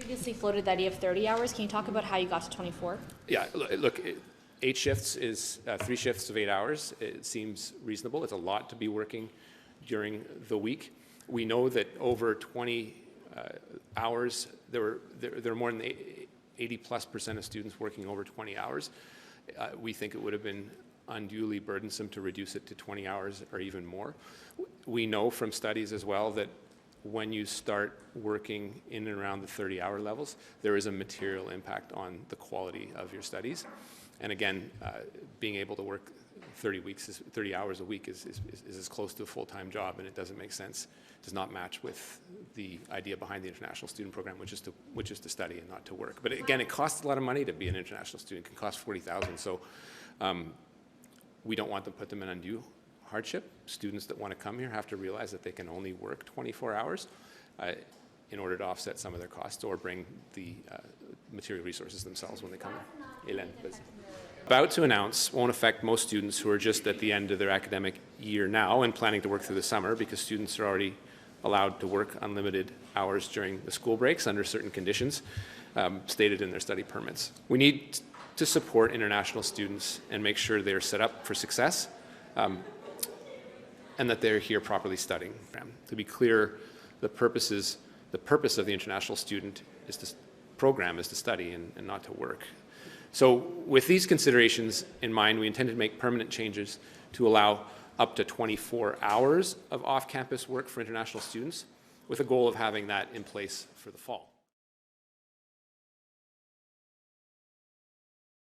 previously floated the idea of 30 hours. Can you talk about how you got to 24? Yeah, look, 8 shifts is 3 shifts of 8 hours. It seems reasonable. It's a lot to be working during the week. We know that over 20 hours, there are more than 80+% of students working over 20 hours. We think it would have been unduly burdensome to reduce it to 20 hours or even more. We know from studies as well that when you start working in and around the 30-hour levels, there is a material impact on the quality of your studies. And again, being able to work 30 hours a week is as close to a full-time job, and it doesn't make sense, does not match with the idea behind the international student program, which is to study and not to work. But again, it costs a lot of money to be an international student. It can cost $40,000. So we don't want to put them in undue hardship. Students that want to come here have to realize that they can only work 24 hours in order to offset some of their costs or bring the material resources themselves when they come here. About to announce won't affect most students who are just at the end of their academic year now and planning to work through the summer, because students are already allowed to work unlimited hours during the school breaks under certain conditions stated in their study permits. We need to support international students and make sure they're set up for success and that they're here properly studying. To be clear, the purpose of the international student program is to study and not to work. So with these considerations in mind, we intend to make permanent changes to allow up to 24 hours of off-campus work for international students, with a goal of having that in place for the fall.